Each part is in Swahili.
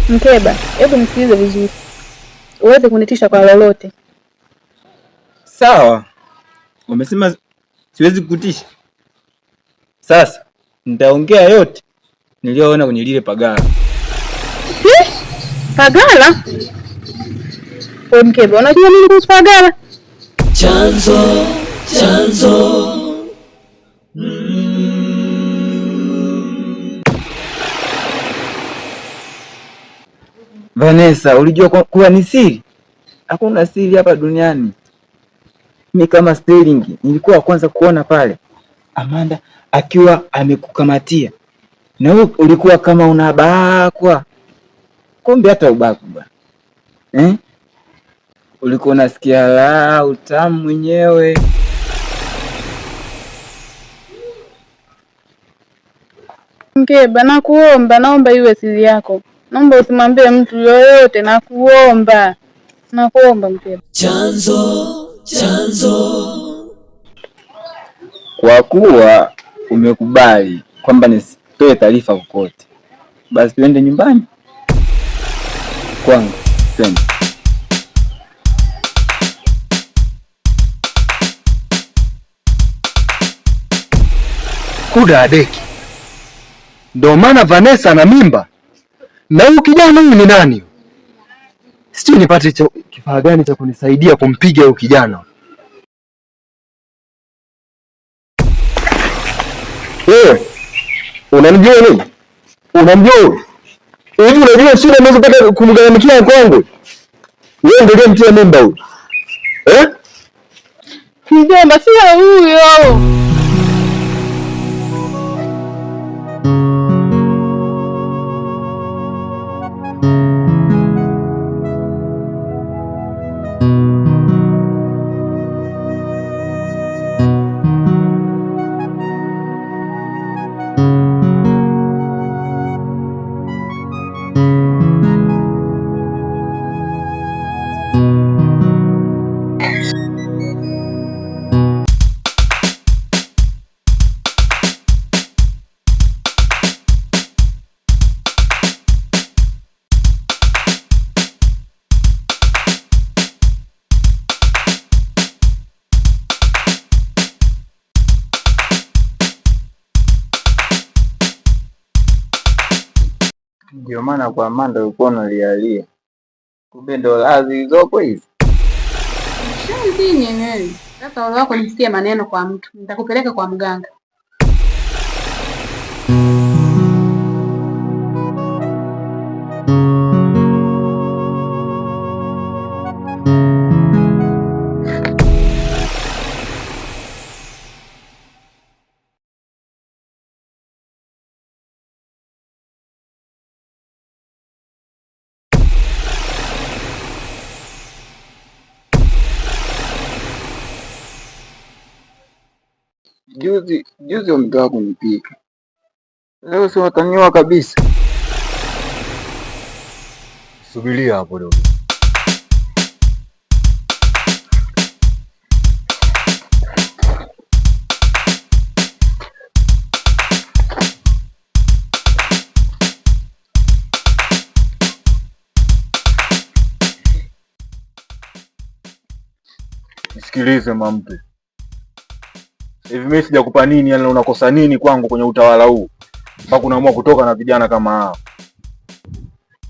Mkeba, hebu nisikilize vizuri. Uweze kunitisha kwa lolote. Sawa. Umesema siwezi kukutisha. Sasa nitaongea yote niliyoona kwenye lile pagala. Pagala? Wewe Mkeba, unajua nini kuhusu pagala? Chanzo. Vanessa, ulijua kuwa ni siri? Hakuna siri hapa duniani. Mimi kama Sterling nilikuwa kwanza kuona pale Amanda akiwa amekukamatia. Na wewe ulikuwa kama unabakwa. Kumbe hata ubakwa bwana. Ulikuwa unasikia la utamu mwenyewe. Mkeba, nakuomba, naomba iwe siri yako. Naomba usimwambie mtu yoyote, nakuomba. Nakuomba Mkeba. Chanzo. Kwa kuwa umekubali kwamba nisitoe taarifa kokote, basi tuende nyumbani kwangu. Twende. Kuda adeki. Ndio maana Vanessa ana mimba. Na huyu kijana huyu ni nani? Sijui nipate kifaa gani cha kunisaidia kumpiga huyu kijana. Wewe unamjua nini? Unamjua? Hivi unajua shida ninazopata kumgharamikia kwangu? Wewe ndio unamtia mimba huyu. Mjomba, sio huyo. Ndio maana kwa Amanda ulikuwa unalialia. Kumbe ndo lazi zilizopo hizi. Shanzi nyenyewe. Sasa ole wako nisikie maneno kwa mtu. Nitakupeleka kwa mganga. Juzi umetoka kunipika. Leo si wataniwa kabisa. Subiria hapo leo. Nisikilize mamtu. Hivi mimi sijakupa nini, yani unakosa nini kwangu kwenye utawala huu? Mpaka unaamua kutoka na vijana kama hao.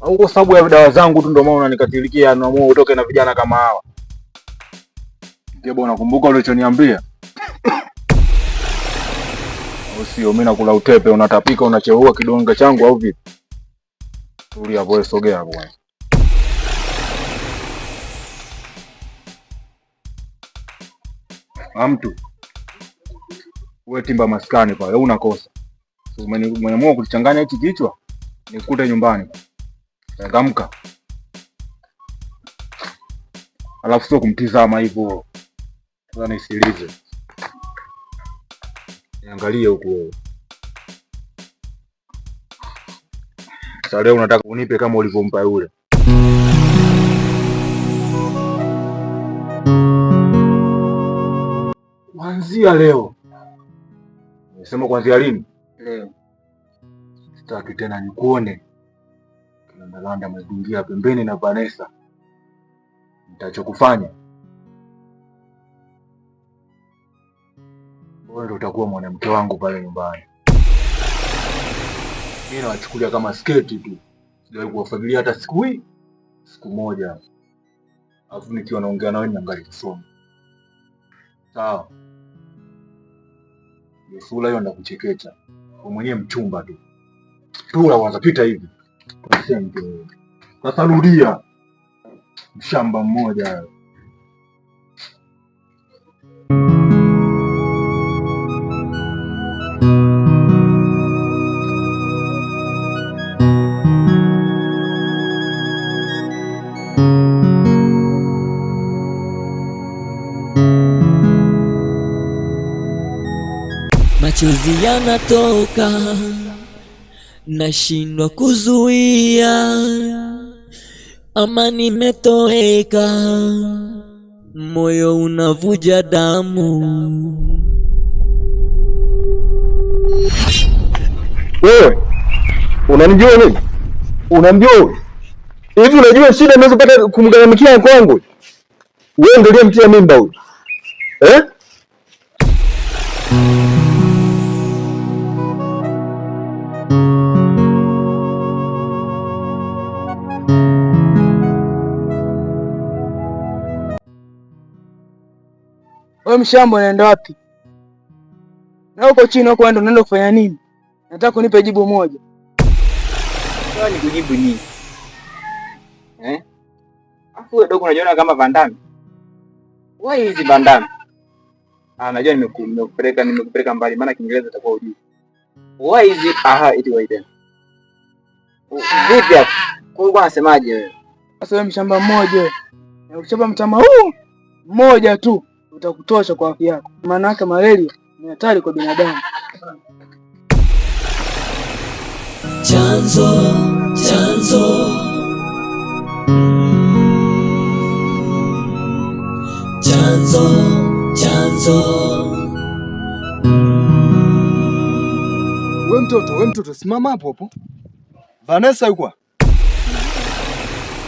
Au kwa sababu ya dawa zangu tu ndio maana unanikatilikia, unaamua utoke na vijana kama hawa? Ngebo, unakumbuka ulichoniambia? Au sio? Mimi nakula utepe, unatapika, unacheua kidonge changu au vipi? Tulia hapo, sogea hapo bwana. Amtu. Wewe timba maskani pale, unakosa. Umeamua kuchanganya hichi kichwa? Nikute nyumbani. Changamka. Alafu sio kumtizama hivyo. Sasa nisikilize. Niangalie huko wewe. Sasa leo unataka unipe kama ulivyompa yule. Kuanzia leo. Nimesema kuanzia lini? Leo. Sitaki tena nikuone Landalanda amezingia pembeni na Vanessa. Nitachokufanya wewe ndio utakuwa mwanamke wangu pale nyumbani. Mimi nawachukulia kama sketi tu. Sijawahi kuwafagilia hata siku moja. Alafu nikiwa naongea na wewe niangalie kusoma. Sawa. Sura hiyo ndakuchekecha. Wewe mwenyewe mchumba tu. Sura kwanza pita hivi. Sasa rudia. Mshamba mmoja. Machozi yanatoka, nashindwa kuzuia, ama nimetoweka, moyo unavuja damu. Wewe unanijua nini? Unamjua hivi? Unajua shida ninazopata kumgaramikia kwangu? Wewe ndio uliyemtia mimba huyu eh? Wewe mshamba unaenda wapi? Na uko chini huko ndo unaenda kufanya nini? Nataka unipe jibu moja. Sasa nikujibu nini? Afu wewe dogo unajiona kama Vandami. Wewe hizi Vandami. Najua nimekupeleka mbali maana Kiingereza itakuwa hujui. Wewe hizi iti wewe tena. Vipi hapo? Kwa unasemaje wewe? Sasa wewe mshamba mmoja. Na ukichapa mtama huu mmoja tu utakutosha kwa afya yako. Maana yake malaria ni hatari kwa binadamu. Chanzo chanzo We mtoto simama hapo hapo. Vanessa yuko?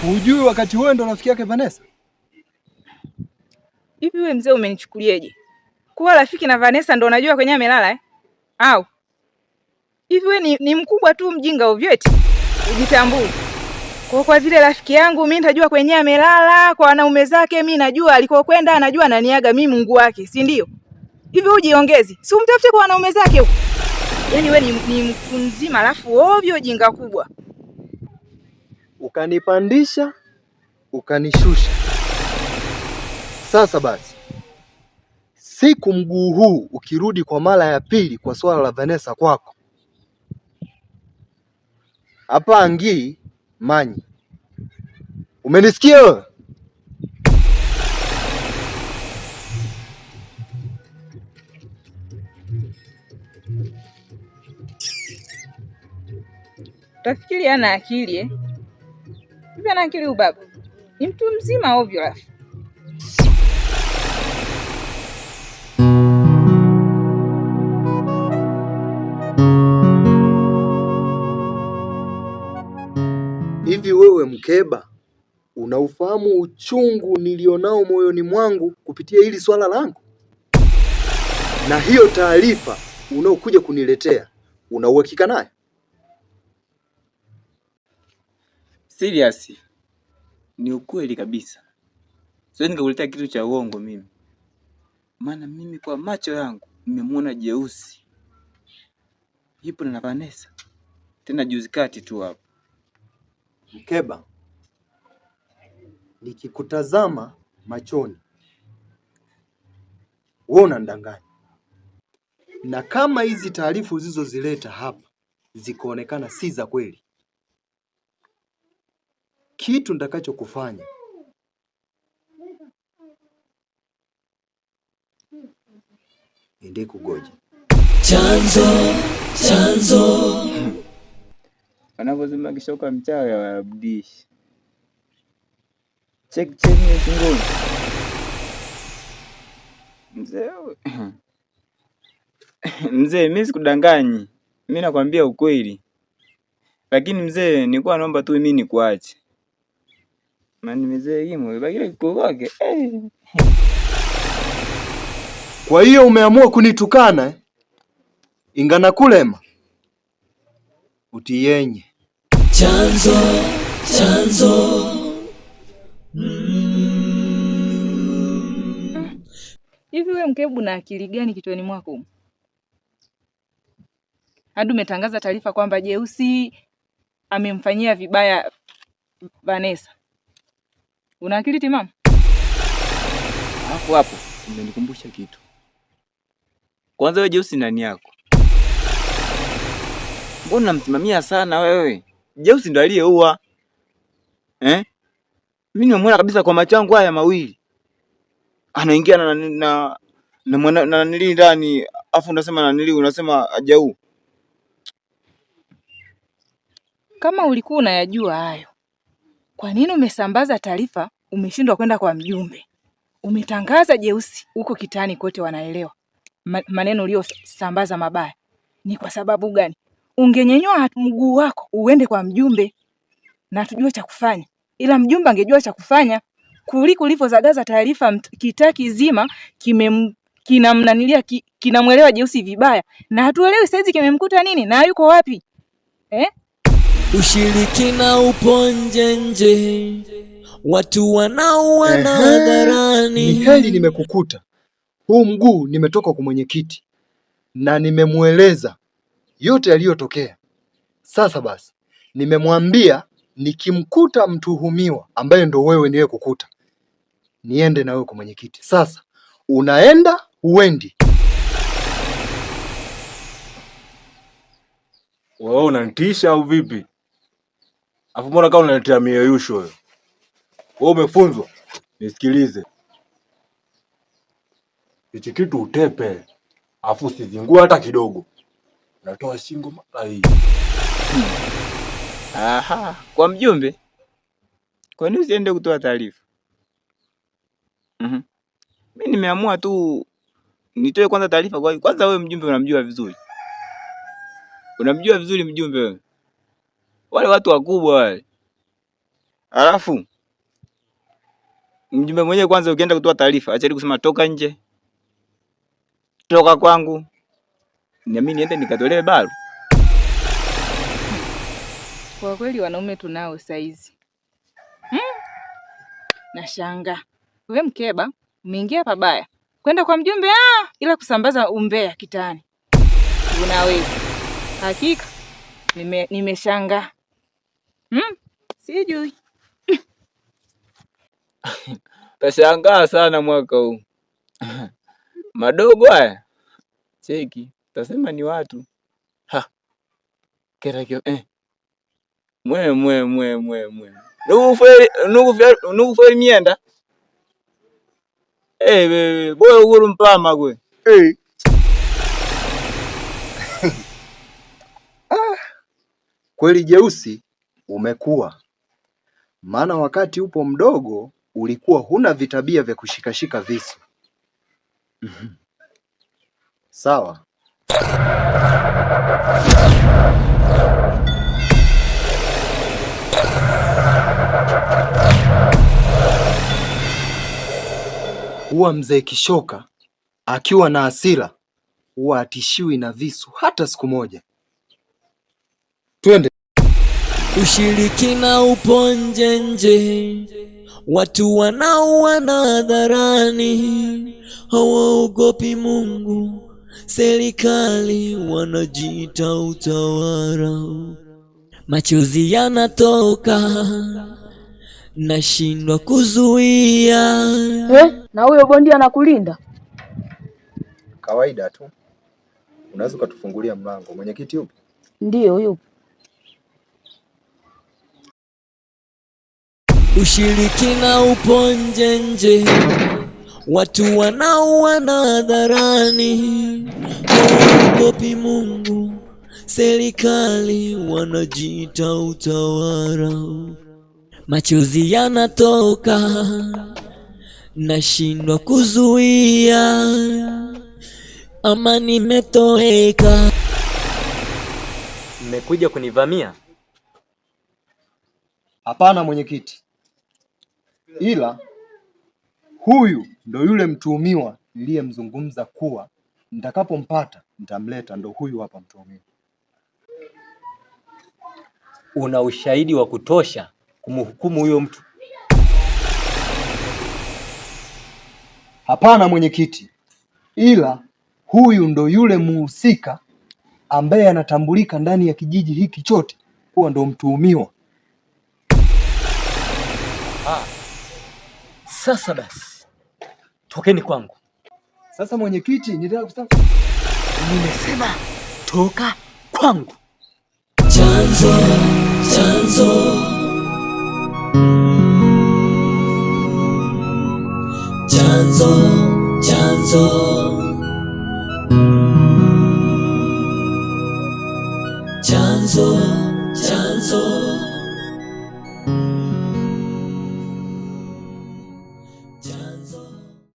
Hujui wakati wewe ndo rafiki yake Vanessa? Hivi wewe mzee umenichukulieje? Kuwa rafiki na Vanessa ndo unajua kwenye amelala eh? Au hivi wewe ni mkubwa tu mjinga ovyo eti? Ujitambui. Kwa vile rafiki yangu mimi nitajua kwenye amelala kwa wanaume zake, mimi najua alikokwenda, anajua ananiaga mimi Mungu wake, si ndio? Hivi ujiongezi. Si umtafute kwa wanaume zake huko. Yaani wewe ni mtu mzima alafu ovyo jinga kubwa. Ukanipandisha, ukanishusha. Sasa basi, siku mguu huu ukirudi kwa mara ya pili kwa swala la Vanessa kwako, hapa angii manyi. Umenisikia wewe? Tafikiri ana akili eh? Hivi ana akili ubaba? Ni mtu mzima ovyo alafu. Hivi wewe mkeba, unaufahamu uchungu nilionao moyoni mwangu kupitia hili swala langu? Na hiyo taarifa unaokuja kuniletea, una uhakika nayo? Serious. Ni ukweli kabisa. Siwezi nikakuletea kitu cha uongo mimi. Maana mimi kwa macho yangu nimemwona Jeusi yupo na Vanessa. Tena juzi kati tu hapo. Mkeba, nikikutazama machoni wewe unanidanganya. Na kama hizi taarifa uzizozileta hapa zikaonekana si za kweli, kitu nitakachokufanya ende kugoja. Chanzo Wanapozima kishoka mchawi hawarudishi. Check ni shingoni. Mzee mimi sikudanganyi. Mimi nakwambia ukweli. Lakini mzee, nilikuwa naomba tu mimi nikuache. Maana mzee Gimo bagile kwake. Kwa hiyo umeamua kunitukana ingana kulema utiyenye chanzo Hivi wewe Mkebu na akili gani kichwani mwako? Hadi umetangaza taarifa kwamba Jeusi amemfanyia vibaya Vanessa. Una akili timamu? Hapo umenikumbusha kitu. Kwanza wewe Jeusi nani yako? Mbona unamsimamia sana wewe? Jeusi ndo aliyeua. Mimi nimemuona kabisa kwa macho yangu haya mawili. Anaingia na nili ndani, afu unasema ajau. Kama ulikuwa unayajua hayo, kwa nini umesambaza taarifa umeshindwa kwenda kwa mjumbe? Umetangaza Jeusi huko kitani kote wanaelewa. Maneno uliyosambaza mabaya. Ni kwa sababu gani? Ungenyenyua mguu wako uende kwa mjumbe na tujue cha kufanya. Ila mjumbe angejua cha kufanya kuliko ulivyozagaza taarifa kitaa kizima kinamnanilia kinamuelewa Jeusi vibaya na hatuelewi saizi kimemkuta nini na yuko wapi. Ushirikina upo nje, watu wanauana hadharani. Ni heli nimekukuta. Huu mguu nimetoka kwa mwenyekiti na nimemueleza yote yaliyotokea. Sasa basi, nimemwambia nikimkuta mtuhumiwa ambaye ndo wewe niwe kukuta, niende na wewe kwa mwenyekiti. Sasa unaenda uendi? Wewe unanitisha au vipi? Afu mbona kama unaletea mieyusho wewe? Wewe umefunzwa? Nisikilize. Hichi kitu utepe. Afu usizingua hata kidogo. Natoa shingo mara hii. Aha, kwa mjumbe? Kwa nini usiende kutoa taarifa? Mimi nimeamua tu nitoe kwanza taarifa kwa kwanza. Wewe mjumbe unamjua vizuri. Unamjua vizuri mjumbe wewe. Wale watu wakubwa wale. Alafu mjumbe mwenyewe kwanza ukienda kutoa taarifa, acha kusema toka nje. Toka kwangu. Mimi niende nikatolee baru. Kwa kweli wanaume tunao saizi. Nashanga. Wewe Mkeba, umeingia pabaya. Kwenda kwa mjumbe ila kusambaza umbea kitani. Unaweza. Hakika nimeshangaa. Sijui. Tashangaa sana mwaka huu. Madogo haya. Cheki, tasema ni watu. Kerakio mwe. Nugu feri mienda. Boy uguru mpama kwe. Kweli Jeusi umekuwa. Maana wakati upo mdogo ulikuwa huna vitabia vya kushikashika visu. Sawa. Huwa mzee Kishoka akiwa na hasira huwa atishiwi na visu hata siku moja. Twende. Ushirikina upo nje, watu wanauana hadharani, hawaogopi Mungu, serikali wanajiita utawala. Machozi yanatoka, nashindwa kuzuia. Na huyo bondi anakulinda? Kawaida tu. Unaweza ukatufungulia mlango. Mwenyekiti yupo? Ndio yupo. Ushirikina upo nje, watu wanauana hadharani, hawaogopi Mungu, serikali wanajiita utawala. Machozi yanatoka, nashindwa kuzuia, amani imetoweka. Mmekuja kunivamia? Hapana mwenyekiti, ila huyu ndo yule mtuhumiwa niliyemzungumza kuwa nitakapompata nitamleta. Ndo huyu hapa mtuhumiwa. Una ushahidi wa kutosha kumhukumu huyo mtu? Hapana mwenyekiti, ila huyu ndo yule muhusika ambaye anatambulika ndani ya kijiji hiki chote kuwa ndo mtuhumiwa. Sasa basi, tokeni kwangu. Sasa mwenyekiti, nimesema toka kwangu. Chanzo